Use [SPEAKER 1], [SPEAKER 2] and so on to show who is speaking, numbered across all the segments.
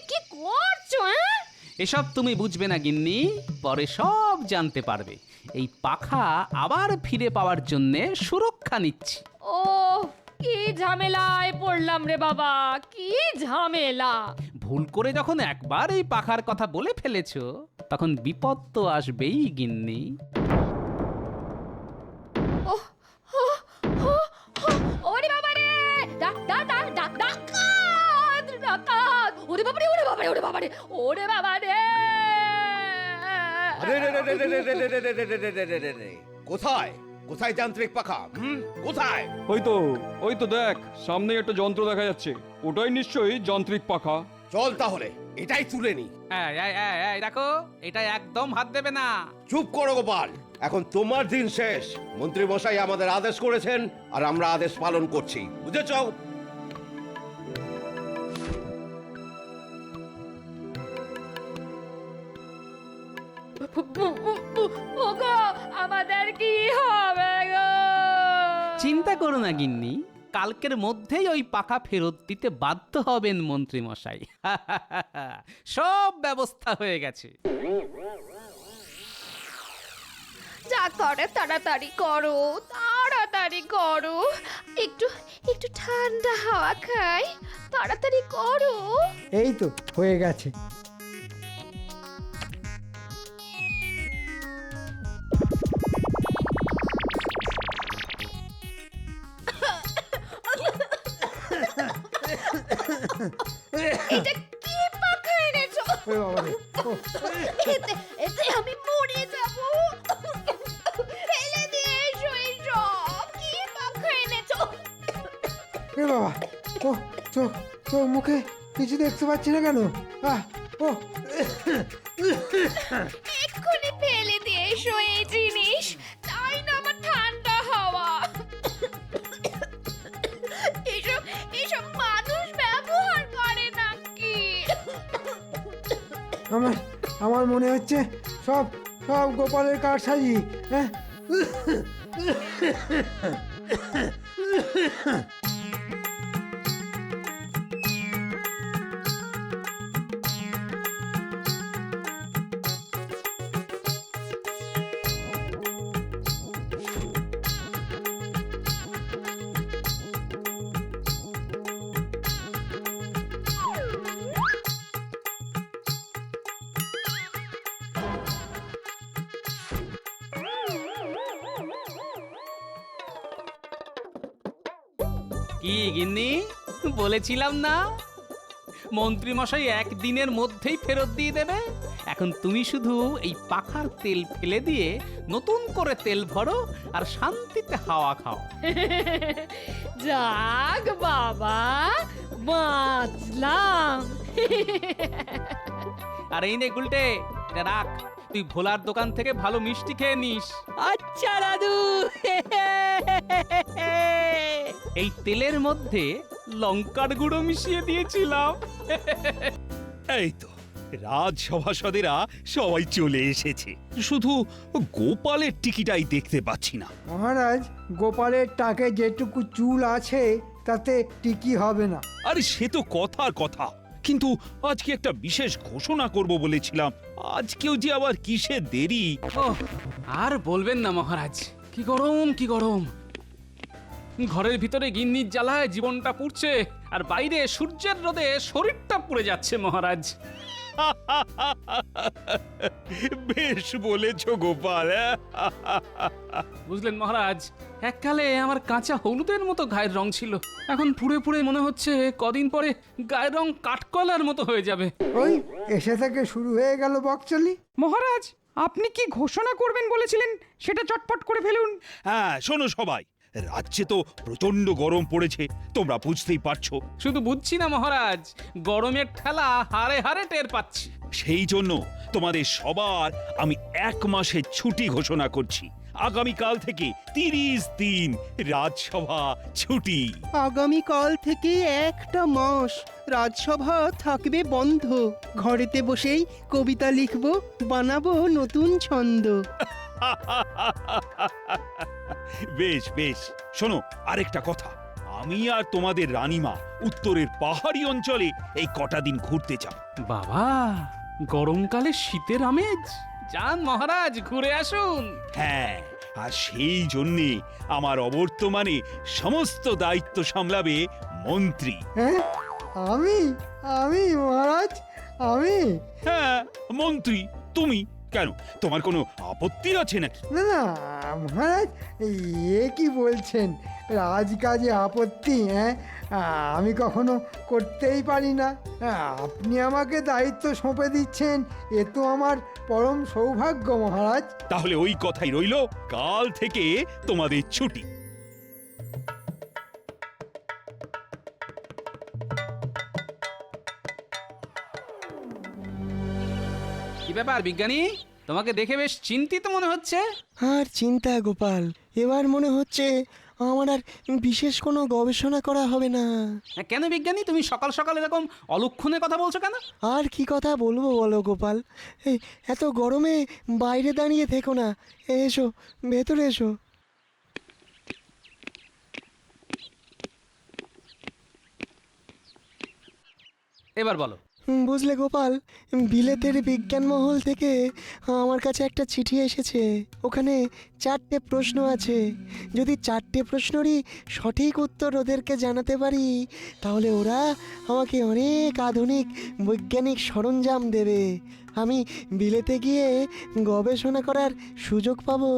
[SPEAKER 1] কি করছো?
[SPEAKER 2] এসব তুমি বুঝবে না গিন্নি, পরে সব জানতে পারবে। এই পাখা আবার ফিরে পাওয়ার জন্যে সুরক্ষা নিচ্ছি।
[SPEAKER 1] ও কি ঝামেলায় পড়লাম রে বাবা, কি ঝামেলা!
[SPEAKER 2] ভুল করে যখন একবার এই পাখার কথা বলে ফেলেছো, তখন বিপদ তো আসবেই গিন্নি।
[SPEAKER 1] ওরে বাবা রে! ডাকাত! ওরে বাবা রে, ওরে বাবা রে, ওরে বাবা রে, ওরে বাবা রে!
[SPEAKER 3] কোথায় কোথায় যান্ত্রিক পাখা? কোথায়?
[SPEAKER 4] ওই তো দেখ, সামনে একটা যন্ত্র দেখা যাচ্ছে, ওটাই নিশ্চয়ই যান্ত্রিক পাখা।
[SPEAKER 3] চল তাহলে এটাই তুলে নি।
[SPEAKER 2] এই দেখো, এটা একদম হাত দেবে না।
[SPEAKER 3] চুপ করো গোপাল, এখন তোমার দিন শেষ। মন্ত্রী মশাই আমাদের আদেশ করেছেন আর আমরা আদেশ পালন করছি, বুঝেছ?
[SPEAKER 1] ওগো, আমাদের কি হবে গো?
[SPEAKER 2] চিন্তা করো না গিন্নি, কালকের মধ্যেই ওই পাখা ফেরত দিতে বাধ্য হবেন মন্ত্রী মশাই। সব ব্যবস্থা হয়ে গেছে।
[SPEAKER 1] যা করে তাড়াতাড়ি করো, তাড়াতাড়ি করো। একটু একটু ঠান্ডা হাওয়া খাই, তাড়াতাড়ি করো।
[SPEAKER 5] এই তো হয়ে গেছে।
[SPEAKER 1] এটা কি পাখা এনেছো?
[SPEAKER 5] ওরে বাবা রে, ও,
[SPEAKER 1] এতে আমি মরে যাব। ফেলে দিয়ে এসো এসব। কি পাখা এনেছো?
[SPEAKER 5] এ বাবা, ও চোখ চোখ মুখে কিছু দেখতে পাচ্ছি না কেন? ও
[SPEAKER 1] এক্ষুনি ফেলে দিয়ে এসো এই জিনিস, তাই না আমার ঠান্ডা হাওয়া। এসব এসব মানুষ ব্যবহার করে নাকি?
[SPEAKER 5] আমার মনে হচ্ছে সব সব গোপালের কারসাজি। হ্যাঁ,
[SPEAKER 2] কি গিন্নি, বলেছিলাম না মন্ত্রী মশাই একদিনের মধ্যেই ফেরত দিয়ে দেবে। এখন তুমি শুধু এই পাখার তেল ফেলে দিয়ে নতুন করে তেল ভরো আর শান্তিতে হাওয়া খাও।
[SPEAKER 1] যাক বাবা, বাঁচলাম।
[SPEAKER 2] আর এই নে গুলটে, এটা রাখ, তুই ভোলার দোকান থেকে ভালো মিষ্টি খেয়ে নিস।
[SPEAKER 6] আচ্ছা দাদু।
[SPEAKER 2] এই তেলের মধ্যে লঙ্কার গুঁড়ো মিশিয়ে দিয়েছিলাম।
[SPEAKER 7] এই তো রাজসভাসদেরা সবাই চলে এসেছে, শুধু গোপালের টিকিটাই দেখতে পাচ্ছি না।
[SPEAKER 5] মহারাজ, গোপালের টাকে যেটুকু চুল আছে তাতে টিকি হবে না।
[SPEAKER 7] আরে সে তো কথার কথা, কিন্তু আজকে একটা বিশেষ ঘোষণা করব বলেছিলাম, আজকেও যে আবার কিসের দেরি।
[SPEAKER 2] আর বলবেন না মহারাজ, কি গরম কি গরম। ঘরের ভিতরে গিন্নির জ্বালায় জীবনটা পুড়ছে, আর বাইরে সূর্যের রোদে শরীরটা পুড়ে যাচ্ছে মহারাজ।
[SPEAKER 7] বেশ বলেছ গোপাল।
[SPEAKER 2] বুঝলেন মহারাজ, এককালে আমার কাঁচা হলুদের মতো গায়ের রং ছিল, এখন পুড়ে পুড়ে মনে হচ্ছে কদিন পরে গায়ের রং কাঠকলার মতো হয়ে যাবে।
[SPEAKER 5] ওই এসে থেকে শুরু হয়ে গেল বকচলি।
[SPEAKER 6] মহারাজ, আপনি কি ঘোষণা করবেন বলেছিলেন সেটা চটপট করে ফেলুন।
[SPEAKER 7] হ্যাঁ শোনো সবাই, রাজ্যে তো প্রচন্ড গরম পড়েছে, তোমরা বুঝতেই পারছো।
[SPEAKER 2] শুধু বুঝছি না মহারাজ, গরমের ঠেলা হাড়ে হাড়ে টের পাচ্ছি।
[SPEAKER 7] সেই জন্য তোমাদের সবার আমি 1 মাসের ছুটি ঘোষণা করছি। আগামীকাল থেকে 30 দিন রাজসভা ছুটি।
[SPEAKER 8] আগামীকাল থেকে 1টা মাস রাজসভা থাকবে বন্ধ। ঘরেতে বসেই কবিতা লিখব, বানাবো নতুন ছন্দ।
[SPEAKER 7] বেশ বেশ, শোনো আরেকটা কথা, আমি আর তোমাদের রানীমা উত্তরের পাহাড়ি অঞ্চলে এই কটা দিন ঘুরতে যাব।
[SPEAKER 2] বাবা, গরমকালে শীতের আমেজ। যান মহারাজ, ঘুরে আসুন।
[SPEAKER 7] হ্যাঁ, আর সেই জন্যে আমার অবর্তমানে সমস্ত দায়িত্ব সামলাবে মন্ত্রী।
[SPEAKER 5] হ্যাঁ আমি আমি মহারাজ, আমি?
[SPEAKER 7] হ্যাঁ, মন্ত্রী তুমি। কেন, তোমার কোনো আপত্তি আছে নাকি?
[SPEAKER 5] না না মহারাজ, এ কি বলছেন? রাজকাজে আপত্তি? হ্যাঁ, আমি কখনো করতেই পারি না। আপনি আমাকে দায়িত্ব সঁপে দিচ্ছেন, এ তো আমার পরম সৌভাগ্য মহারাজ।
[SPEAKER 7] তাহলে ওই কথাই রইলো, কাল থেকে তোমাদের ছুটি।
[SPEAKER 2] কি ব্যাপার বিজ্ঞানী, তোমাকে দেখে বেশ চিন্তিত মনে হচ্ছে।
[SPEAKER 8] আর চিন্তা গোপাল, এবার মনে হচ্ছে আমার আর বিশেষ কোনো গবেষণা করা হবে না।
[SPEAKER 2] কেন বিজ্ঞানী, তুমি সকাল সকাল এরকম অলক্ষণে কথা বলছো কেন?
[SPEAKER 8] আর কি কথা বলবো বলো গোপাল, এই এত গরমে বাইরে দাঁড়িয়ে থেকো না, এসো ভেতরে এসো।
[SPEAKER 2] এবার বলো।
[SPEAKER 8] বুঝলে গোপাল, বিলেতের বিজ্ঞান মহল থেকে আমার কাছে একটা চিঠি এসেছে। ওখানে 4টে প্রশ্ন আছে। যদি 4টে প্রশ্নেরই সঠিক উত্তর ওদেরকে জানাতে পারি, তাহলে ওরা আমাকে অনেক আধুনিক বৈজ্ঞানিক সরঞ্জাম দেবে। আমি বিলেতে গিয়ে গবেষণা করার সুযোগ পাবো।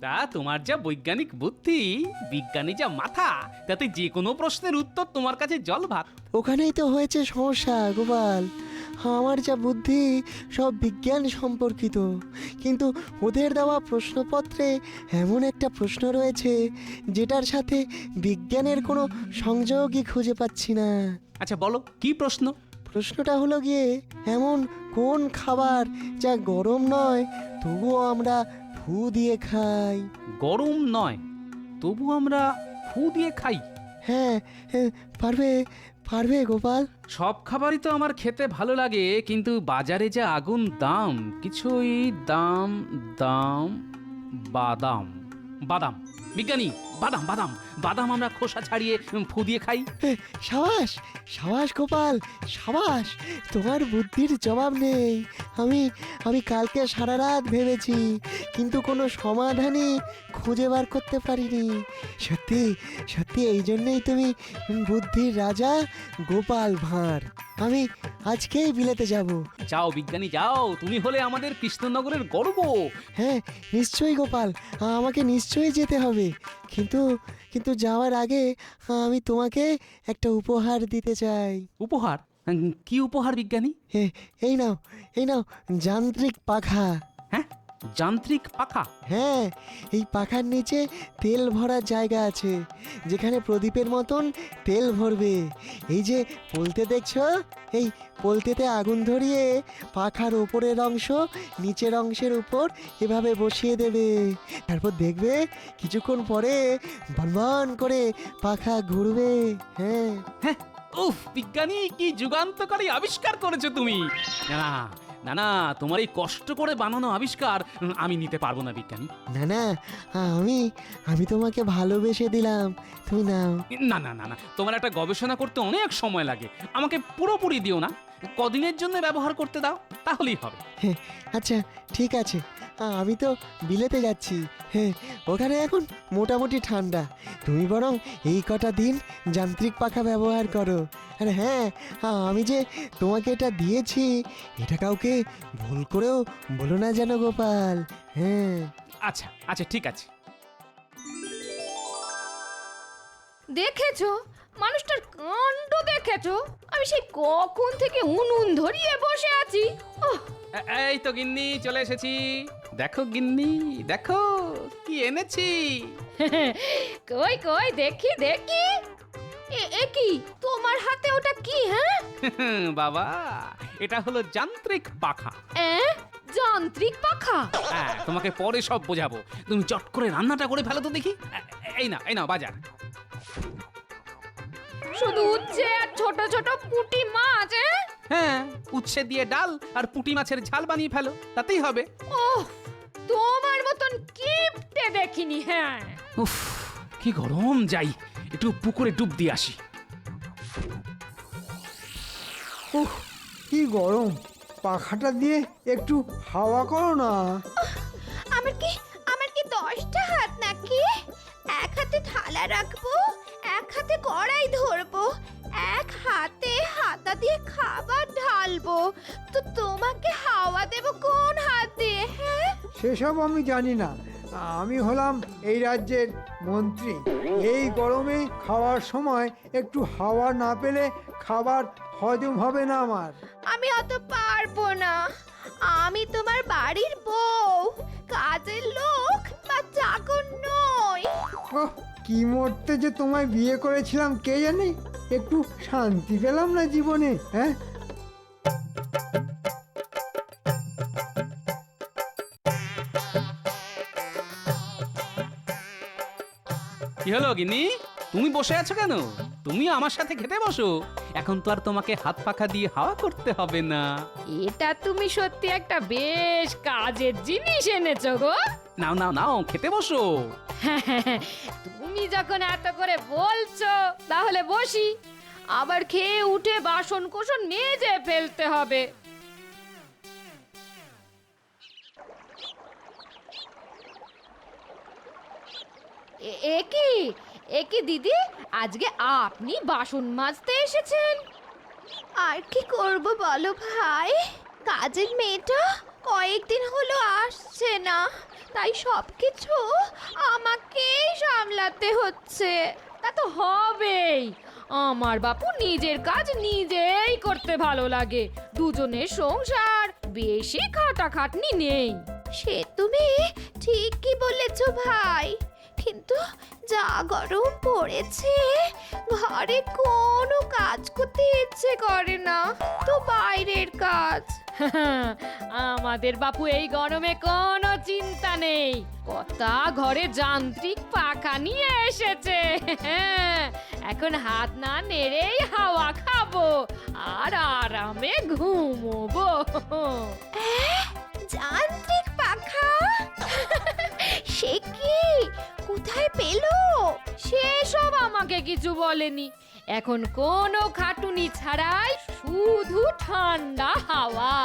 [SPEAKER 2] তা তোমার যা বৈজ্ঞানিক বুদ্ধি, বিজ্ঞানী যা মাথা, তাতে যে কোনো প্রশ্নের উত্তর তোমার কাছে জল ভাত।
[SPEAKER 8] ওখানেই তো হয়েছে সমস্যা গোপাল। আমার যা বুদ্ধি সব বিজ্ঞান সম্পর্কিত, কিন্তু ওদের দেওয়া প্রশ্নপত্রে এমন একটা প্রশ্ন রয়েছে যেটার সাথে বিজ্ঞানের কোনো সংযোগই খুঁজে পাচ্ছি না।
[SPEAKER 2] আচ্ছা বলো, কি প্রশ্ন?
[SPEAKER 8] প্রশ্নটা হলো গিয়ে, এমন কোন খাবার যা গরম নয় তবুও আমরা ফু দিয়ে খাই?
[SPEAKER 2] গরম নয় তবু আমরা ফু দিয়ে খাই?
[SPEAKER 8] হ্যাঁ, পারবে পারবে গোপাল?
[SPEAKER 2] সব খাবারই তো আমার খেতে ভালো লাগে, কিন্তু বাজারে যা আগুন দাম, কিছুই দাম দাম বাদাম। বাদাম বিজ্ঞানী, বাদাম বাদাম বাদাম আমরা খোসা ছাড়িয়ে ফু দিয়ে খাই।
[SPEAKER 8] সাবাস সাবাস গোপাল, সাবাস! তোমার বুদ্ধির জবাব নেই। আমি কালকে সারা রাত ভেবেছি, কিন্তু কোনো সমাধানই খুঁজে বার করতে পারিনি। সত্যি সত্যি এই জন্যই তুমি বুদ্ধির রাজা গোপাল ভাঁড়। আমি আজকেই বিলেতে যাব।
[SPEAKER 2] যাও বিজ্ঞানী যাও, তুমি হলে আমাদের কৃষ্ণনগরের গর্ব।
[SPEAKER 8] হ্যাঁ নিশ্চয়ই গোপাল, আমাকে নিশ্চয়ই যেতে হবে। কিন্তু কিন্তু যাওয়ার আগে আমি তোমাকে একটা উপহার দিতে চাই।
[SPEAKER 2] উপহার? কি উপহার বিজ্ঞানী?
[SPEAKER 8] এই নাও, এই নাও যান্ত্রিক পাখা।
[SPEAKER 2] হ্যাঁ, যান্ত্রিক পাখা?
[SPEAKER 8] হ্যাঁ, এই পাখার নিচে তেল ভরার জায়গা আছে, যেখানে প্রদীপের মতন তেল ভরবে। এই যে পলতে দেখছো, এই পলতেতে আগুন ধরিয়ে পাখার ওপরের অংশ নিচের অংশের উপর এভাবে বসিয়ে দেবে। তারপর দেখবে কিছুক্ষণ পরে ভনভন করে পাখা ঘুরবে। হ্যাঁ
[SPEAKER 2] হ্যাঁ, উফ বিজ্ঞানী, কি যুগান্তকারী আবিষ্কার করেছো তুমি! না না না, তোমার এই কষ্ট করে বানানো আবিষ্কার আমি নিতে পারবো না বিজ্ঞানী।
[SPEAKER 8] না না, আমি তোমাকে ভালোবেসে দিলাম, তুমি নাও।
[SPEAKER 2] না না না না, তোমার একটা গবেষণা করতে অনেক সময় লাগে, আমাকে পুরোপুরি দিও না, কদিনের জন্য ব্যবহার করতে দাও, তাহলেই হবে।
[SPEAKER 8] আচ্ছা ঠিক আছে, আমি তো বিলেতে যাচ্ছি। হ্যাঁ, ওখানে এখন মোটামুটি ঠান্ডা। তুমি বরং এই কটা দিন যান্ত্রিক পাখা ব্যবহার করো। আর হ্যাঁ, আমি যে তোমাকে এটা দিয়েছি, এটা কাউকে ভুল করেও বলো না যেন গোপাল। হ্যাঁ
[SPEAKER 2] আচ্ছা আচ্ছা ঠিক আছে।
[SPEAKER 1] দেখেছো মানুষটার কাণ্ড, দেখেছো? আমি সেই কখন থেকে উনুন ধরিয়ে বসে আছি। ওহ,
[SPEAKER 2] এই তো গিন্নি, চলে এসেছি। দেখো গিন্নি, দেখো কি এনেছি।
[SPEAKER 1] কই কই দেখি দেখি। এ কি তোমার হাতে, ওটা কি? হ্যাঁ
[SPEAKER 2] বাবা, এটা হলো যান্ত্রিক পাখা।
[SPEAKER 1] যান্ত্রিক পাখা?
[SPEAKER 2] হ্যাঁ, তোমাকে পরে সব বোঝাবো, তুমি চট করে রান্নাটা করে ফেলো তো দেখি। এই নাও বাজার।
[SPEAKER 1] শুধু উচ্ছে আর ছোট ছোট পুঁটি মাছ?
[SPEAKER 2] হ্যাঁ, উচ্ছে দিয়ে ডাল আর পুঁটি মাছের ঝাল বানিয়ে ফেলো, তাতেই হবে।
[SPEAKER 1] ওহ, তোমার মতন কিপটে দেখিনি। হ্যাঁ
[SPEAKER 2] উফ, কি গরম! যাই, একটু পুকুরে ডুব দিয়ে আসি।
[SPEAKER 5] উহ, কি গরম, পাখাটা দিয়ে একটু হাওয়া করো না।
[SPEAKER 1] আমার কি 10টা হাত নাকি? এক হাতে থালা রাখবো, এক হাতে কড়াই ধরবো, এক হাতে হাতা দিয়ে খাবার ঢালবো, তো তোমাকে হাওয়া দেব কোন হাত দিয়ে? হ্যাঁ,
[SPEAKER 5] সেসব আমি জানি না, আমি হলাম এই রাজ্যের মন্ত্রী। এই গরমে খাওয়ার সময় একটু হাওয়া না পেলে খাবার হজম হবে না আমার।
[SPEAKER 1] আমি অত পারবো না। আমি তোমার বাড়ির বউ, কাজের লোক বা চাকর নই।
[SPEAKER 5] ওহ, কি মরতে যে তোমায় বিয়ে করেছিলাম কে জানে, একটু শান্তি পেলাম না জীবনে। হ্যাঁ,
[SPEAKER 2] কি হলো গিন্নি, তুমি বসে আছো কেন? তুমি আমার সাথে খেতে বসো, এখন তো আর তোমাকে হাত পাখা দিয়ে হাওয়া করতে হবে না।
[SPEAKER 1] এটা তুমি সত্যি একটা বেশ কাজের জিনিস এনেছো গো।
[SPEAKER 2] নাও নাও নাও, খেতে বসো।
[SPEAKER 1] তুমি যখন এত করে বলছো তাহলে বসি, আবার খেয়ে উঠে বাসন কোসন মেজে ফেলতে হবে। একি দিদি, আজকে আপনি বাসন মাজতে এসেছেন? আর কি করব বলো ভাই, কাজের মেয়েটা কয়েকদিন হলো আসছে না, তাই সবকিছু আমাকেই সামলাতে হচ্ছে। তা তো হবেই, আমার বাপু নিজের কাজ নিজেই করতে ভালো লাগে, দুজনের সংসার, বেশি খাটাখাটনি নেই। সে তুমি ঠিকই বলেছো ভাই, কিন্তু যা গরম পড়েছে, ঘরে কোনো কাজ করতে ইচ্ছে করে না, তো বাইরের কাজ। আমাদের বাপু এই গরমে কোনো চিন্তা নেই, কথা ঘরে যান্ত্রিক পাখা নিয়ে এসেছে। এখন হাত না নেড়েই হাওয়া খাবো আর আরামে ঘুমোবো। যান্ত্রিক পাখা? সে কি, কোথায় পেলো? সেসব আমাকে কিছু বলেনি, এখন কোনো খাটুনি ছাড়াই শুধু ঠান্ডা হাওয়া।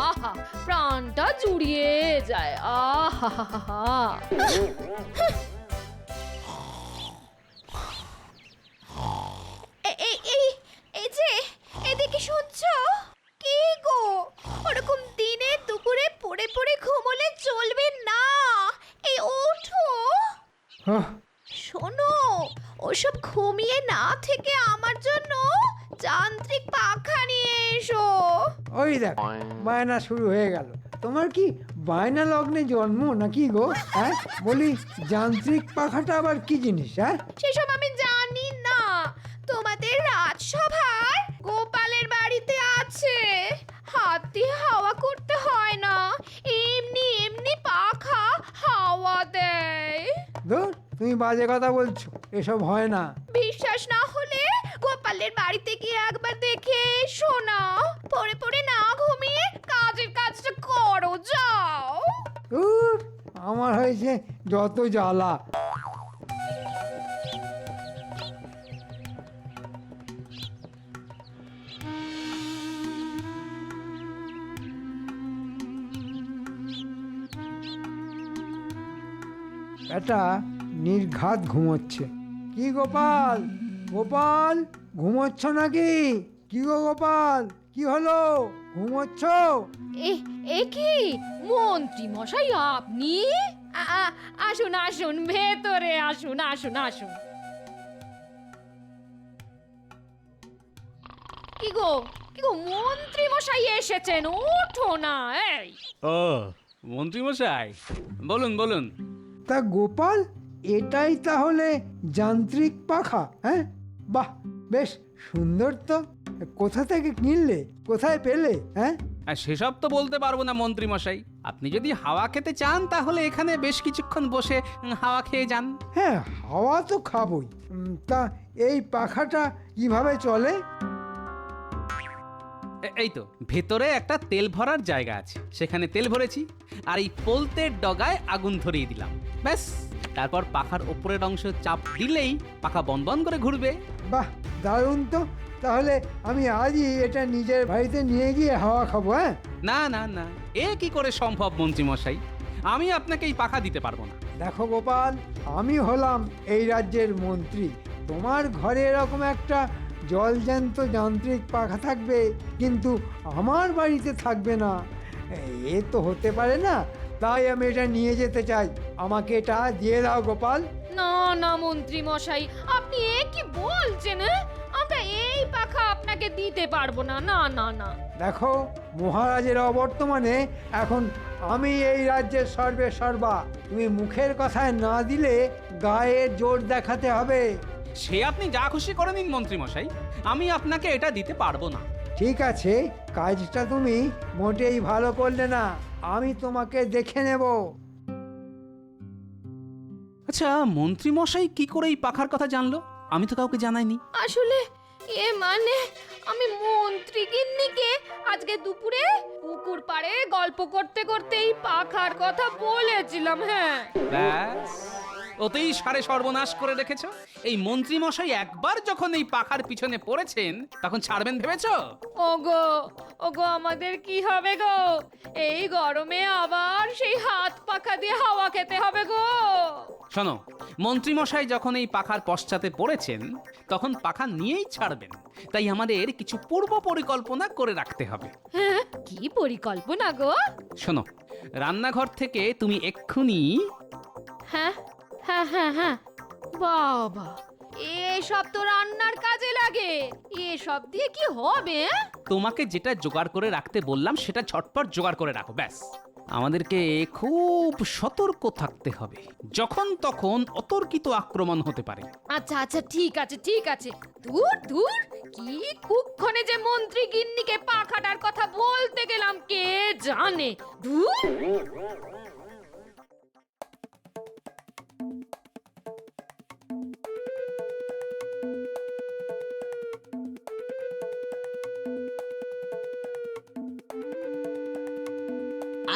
[SPEAKER 1] আহা, প্রাণটা জুড়িয়ে যায়। আহা, এই যে, এদিকে শুনছো? কি গো, ওরকম দিনে দুপুরে পড়ে পড়ে ঘুমোলে চলবে না, এই ওঠো।
[SPEAKER 5] ওহ,
[SPEAKER 1] শোনো, ওসব ঘুমিয়ে না থেকে আমার জন্য যান্ত্রিক পাখা নিয়ে এসো।
[SPEAKER 5] ওই দেখ, বায়না শুরু হয়ে গেল। তোমার কি বায়না লগ্নে জন্ম নাকি গো? হ্যাঁ, বলি যান্ত্রিক পাখাটা আবার কি জিনিস? হ্যাঁ,
[SPEAKER 1] সেসব আমি জানি না, তোমাদের রাজসভার গোপালের বাড়িতে আছে, হাত দিয়ে হাওয়া করতে হয় না, এমনি এমনি পাখা হাওয়া দেয়।
[SPEAKER 5] ধুর, তুমি বাজে কথা বলছো, এসব হয় না।
[SPEAKER 1] বিশ্বাস না হলে গোপালের বাড়িতে গিয়ে একবার দেখে এসো না, পড়ে পড়ে না ঘুমিয়ে কাজের কাজটা করো, যাও।
[SPEAKER 5] ধুর, আমার হয়েছে যত জ্বালা। এটা নির্ঘাত ঘুমোচ্ছে। কি গোপাল, গোপাল ঘুমোচ্ছ নাকি? কি গো গোপাল, কি হলো, ঘুমোচ্ছ?
[SPEAKER 1] এ কি মন্ত্রী মশাই আপনি? আসুন আসুন, ভেতরে আসুন, আসুন আসুন। কি গো মন্ত্রী মশাই এসেছেন, ওঠো না। এই
[SPEAKER 2] ও মন্ত্রী মশাই, বলুন বলুন।
[SPEAKER 5] তা গোপাল, এটাই তাহলে যান্ত্রিক পাখা? হ্যাঁ, বাহ, বেশ সুন্দর তো। কোথা থেকে কিনলে, কোথায় পেলে? হ্যাঁ,
[SPEAKER 2] আর সেসব তো বলতে পারবো না মন্ত্রী মশাই, আপনি যদি হাওয়া খেতে চান তাহলে এখানে বেশ কিছুক্ষণ বসে হাওয়া খেয়ে যান।
[SPEAKER 5] হ্যাঁ, হাওয়া তো খাবই। তা এই পাখাটা কিভাবে চলে?
[SPEAKER 2] এই তো ভেতরে একটা তেল ভরার জায়গা আছে, সেখানে তেল ভরেছি আর এই পোলতের ডগায় আগুন ধরিয়ে দিলাম, ব্যাস, তারপর পাখার ওপরের অংশ চাপ দিলেই পাখা বন করে ঘুরবে।
[SPEAKER 5] বাহ, দারুণ তো। তাহলে আমি আজই এটা নিজের বাড়িতে নিয়ে গিয়ে হাওয়া খাবো। হ্যাঁ,
[SPEAKER 2] না না না, এ কি করে সম্ভব মন্ত্রী মশাই? আমি আপনাকে এই পাখা দিতে পারবো না।
[SPEAKER 5] দেখো গোপাল, আমি হলাম এই রাজ্যের মন্ত্রী। তোমার ঘরে এরকম একটা জলজ্যান্ত যান্ত্রিক পাখা থাকবে, কিন্তু আমার বাড়িতে থাকবে না। এ তো হতে পারে না। তাই আমি এটা নিয়ে যেতে চাই। আমাকে এটা দিয়ে দাও গোপাল।
[SPEAKER 1] না না মন্ত্রী মশাই, আপনি এ কি বলছেন? আমরা এই পাখা আপনাকে দিতে পারবো না। না না না।
[SPEAKER 5] দেখো, মহারাজের অবর্তমানে এখন আমি এই রাজ্যের সর্বে সর্বা। তুমি মুখের কথায় না দিলে গায়ে জোর দেখাতে হবে।
[SPEAKER 2] সে আপনি যা খুশি করে নিন মন্ত্রী মশাই, আমি আপনাকে এটা দিতে পারবো না।
[SPEAKER 5] ঠিক আছে, কাজটা তুমি মোটেই ভালো করলে না। আমি তোমাকে দেখে নেব।
[SPEAKER 2] আচ্ছা, মন্ত্রী মশাই কি করে এই পাখার কথা জানলো? আমি তো কাউকে জানাইনি।
[SPEAKER 1] আসলে মানে আমি মন্ত্রী গিন্নিকে আজকে দুপুরে পুকুর পাড়ে গল্প করতে করতে এই পাখার কথা বলেছিলাম। হ্যাঁ,
[SPEAKER 2] ব্যাস, ওতেই সারে সর্বনাশ করে রেখেছো। এই মন্ত্রী মশাই একবার যখন এই পাখার পিছনে পড়েছেন, তখন ছাড়বেন ভেবেছো?
[SPEAKER 1] ওগো ওগো, আমাদের কি হবে গো? এই গরমে আবার সেই হাত পাখা দিয়ে হাওয়া খেতে হবে গো।
[SPEAKER 2] শোনো, মন্ত্রী মশাই যখন এই পাখার পশ্চাতে পড়েছেন, তখন পাখা নিয়েই ছাড়বেন। তাই আমাদের কিছু পূর্ব পরিকল্পনা করে রাখতে হবে।
[SPEAKER 1] হ্যাঁ, কি পরিকল্পনা গো?
[SPEAKER 2] শোনো, রান্নাঘর থেকে তুমি এক্ষুনি
[SPEAKER 1] হ্যাঁ হ্যাঁ হ্যাঁ হ্যাঁ, বাবা, এসব তো রান্নার কাজে লাগে। এসব দিয়ে কি হবে?
[SPEAKER 2] তোমাকে যেটা জোগাড় করে রাখতে বললাম সেটা ঝটপট জোগাড় করে রাখো। ব্যাস, আমাদেরকে খুব সতর্ক থাকতে হবে। যখন তখন অতর্কিত আক্রমণ হতে পারে।
[SPEAKER 1] আচ্ছা আচ্ছা, ঠিক আছে ঠিক আছে। দূর দূর, কি কুক্ষণে যে মন্ত্রী গিন্নিকে পাখাটার কথা বলতে গেলাম কে জানে। দূর।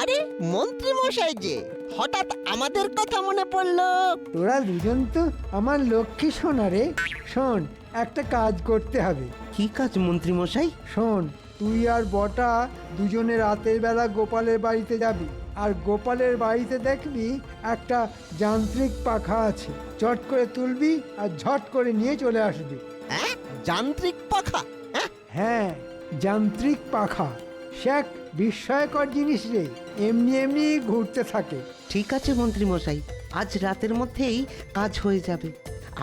[SPEAKER 8] আরে মন্ত্রী মশাই যে হঠাৎ আমাদের কথা মনে পড়লো।
[SPEAKER 5] তোরা দুজন তো আমার লক্ষ্মী সোনা রে। শোন, একটা কাজ করতে হবে।
[SPEAKER 8] কি কাজ মন্ত্রী মশাই?
[SPEAKER 5] শোন, তুই আর বটা দুজনে রাতের বেলা গোপালের বাড়িতে যাবি। আর গোপালের বাড়িতে দেখবি একটা যান্ত্রিক পাখা আছে। চট করে তুলবি আর ঝট করে নিয়ে চলে আসবি।
[SPEAKER 8] হ্যাঁ, যান্ত্রিক পাখা?
[SPEAKER 5] হ্যাঁ, যান্ত্রিক পাখা। সে এক বিস্ময়কর জিনিস রে। এমনি এমনি ঘুরতে থাকে।
[SPEAKER 9] ঠিক আছে মন্ত্রী মশাই, আজ রাতের মধ্যেই কাজ হয়ে যাবে।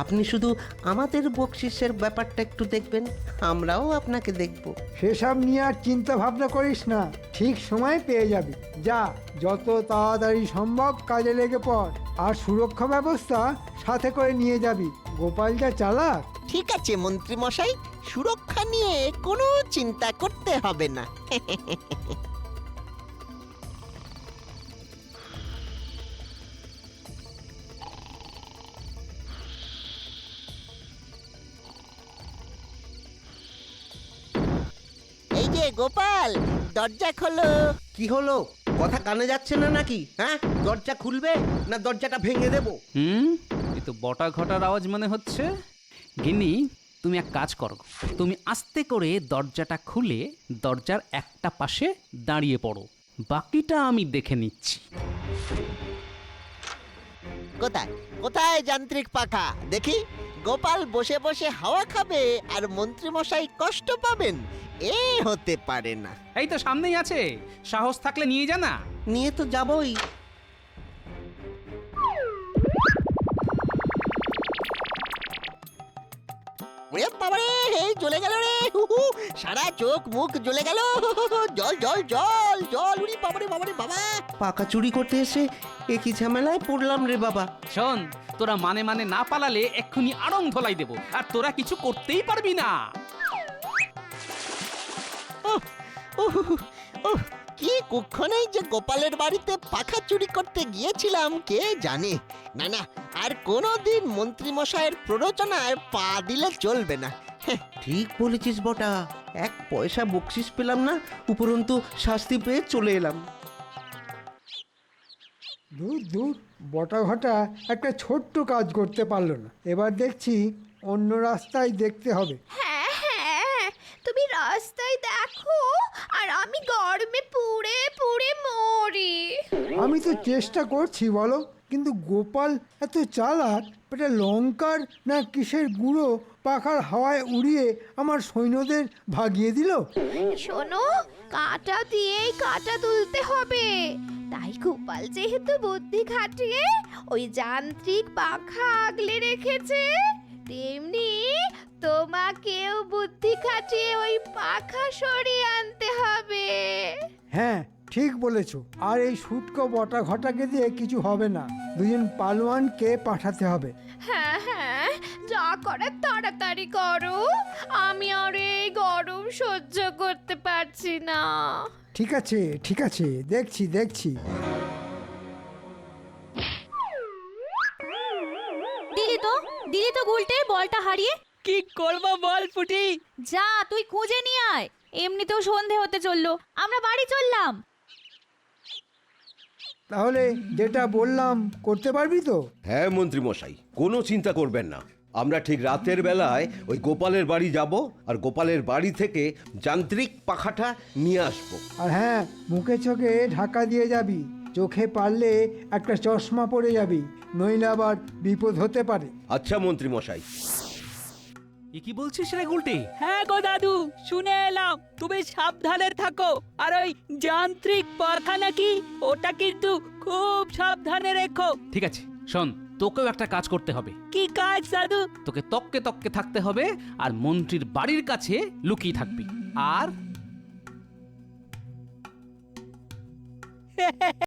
[SPEAKER 9] আপনি শুধু আমাদের বকশিসের ব্যাপারটা একটু দেখবেন, আমরাও আপনাকে দেখব।
[SPEAKER 5] সেসব নিয়ে আর চিন্তা ভাবনা করিস না, ঠিক সময় পেয়ে যাবি। যা, যত তাড়াতাড়ি সম্ভব কাজে লেগে পড়। আর সুরক্ষা ব্যবস্থা সাথে করে নিয়ে যাবি। গোপাল যা চালাক।
[SPEAKER 8] ঠিক আছে মন্ত্রী মশাই, সুরক্ষা নিয়ে কোনো চিন্তা করতে হবে না। এই যে গোপাল, দরজা খোলো।
[SPEAKER 9] কি হলো? কথা কানে যাচ্ছে না নাকি? হ্যাঁ, দরজা খুলবে না দরজাটা ভেঙে দেবো?
[SPEAKER 2] এ তো বটা ঘটার আওয়াজ মনে হচ্ছে। গিন্নি, তুমি এক কাজ করো, তুমি আস্তে করে দরজাটা খুলে দরজার একটা পাশে দাঁড়িয়ে পড়ো। বাকিটা আমি দেখে নিচ্ছি।
[SPEAKER 8] কোথায় কোথায় যান্ত্রিক পাখা দেখি? গোপাল বসে বসে হাওয়া খাবে আর মন্ত্রী মশাই কষ্ট পাবেন? এ হতে পারে না।
[SPEAKER 2] এই তো সামনেই আছে, সাহস থাকলে নিয়ে যা না।
[SPEAKER 9] নিয়ে তো যাবই।
[SPEAKER 8] ওরে বাবারে, এই জ্বলে গেল রে। সারা চোখ মুখ জ্বলে গেল। জল জল জল জল, উড়ি বাবারে বাবারে বাবা।
[SPEAKER 9] পাকা চুরি করতে এসে একই ঝামেলায় পড়লাম রে বাবা।
[SPEAKER 2] শোন, তোরা মানে মানে না পালালে এক্ষুনি আড়ং ধলাই দেবো, আর তোরা কিছু করতেই পারবি না।
[SPEAKER 8] কি কুক্ষণেই যে গোপালের বাড়িতে পাখা চুরি করতে গিয়েছিলাম কে জানে। না না, আর কোনোদিন মন্ত্রী মশাইয়ের প্ররোচনায় পা দিলে চলবে না।
[SPEAKER 9] ঠিক বলেছিস বটা, এক পয়সা বকশিস পেলাম না, উপরন্তু শাস্তি পেয়ে চলে এলাম।
[SPEAKER 5] দূর দূর বটা ঘটা একটা ছোট্ট কাজ করতে পারলো না, এবার দেখছি অন্য রাস্তায় দেখতে হবে।
[SPEAKER 1] হ্যাঁ হ্যাঁ, তুমি রাস্তায় দেখো আর আমি গরমে পুড়ে পুড়ে মরি।
[SPEAKER 5] আমি তো চেষ্টা করছি বলো, কিন্তু গোপাল এত চালাক, এটা লঙ্কার না কিসের গুঁড়ো পাখার হাওয়ায় উড়িয়ে আমার সৈন্যদের ভাগিয়ে দিল।
[SPEAKER 1] শোনো, কাঁটা দিয়েই কাঁটা তুলতে হবে। তাই গোপাল যেহেতু বুদ্ধি খাটিয়ে ওই যান্ত্রিক পাখা আগলে রেখেছে, তেমনি তোমাকেও বুদ্ধি খাটিয়ে ওই পাখা সরিয়ে আনতে হবে।
[SPEAKER 5] হ্যাঁ ঠিক বলেছ, আর এই শুটকো বটা ঘটাকে দিয়ে কিছু হবে না, দুজন পালোয়ানকে পাঠাতে হবে।
[SPEAKER 1] হ্যাঁ হ্যাঁ, যা করার তাড়াতাড়ি করো, আমি আর এই গরম সহ্য করতে পারছি না।
[SPEAKER 5] ঠিক আছে ঠিক আছে, দেখছি দেখছি।
[SPEAKER 1] দিলি তো গুলটে বলটা হারিয়ে।
[SPEAKER 10] কি করবো বল ফুটি?
[SPEAKER 1] যা তুই খুঁজে নিয়ে আয়, এমনিতেও সন্ধে হতে চললো, আমরা বাড়ি চললাম।
[SPEAKER 5] তাহলে যেটা বললাম করতে পারবি তো?
[SPEAKER 3] হ্যাঁ মন্ত্রী মশাই, কোনো চিন্তা করবেন না। আমরা ঠিক রাতের বেলায় ওই গোপালের বাড়ি যাব, আর গোপালের বাড়ি থেকে যান্ত্রিক পাখাটা নিয়ে আসবো।
[SPEAKER 5] আর হ্যাঁ, মুখে চোখে ঢাকা দিয়ে যাবি, চোখে পারলে একটা চশমা পরে যাবি, নইলে আবার বিপদ হতে পারে।
[SPEAKER 3] আচ্ছা মন্ত্রী মশাই।
[SPEAKER 2] এ কি বলছিস রে গুলটে?
[SPEAKER 10] হ্যাঁ গো দাদু, শুনে এলাম তুমি সাবধানে থাকো। আর ওই যান্ত্রিক পাখা নাকি, ওটা কিন্তু খুব সাবধানে রেখো।
[SPEAKER 2] ঠিক আছে শোন, তোকেও একটা কাজ করতে হবে।
[SPEAKER 10] কি কাজ দাদু?
[SPEAKER 2] তোকে তককে তককে থাকতে হবে, আর মন্ত্রীর বাড়ির কাছে লুকিয়ে থাকবি। আর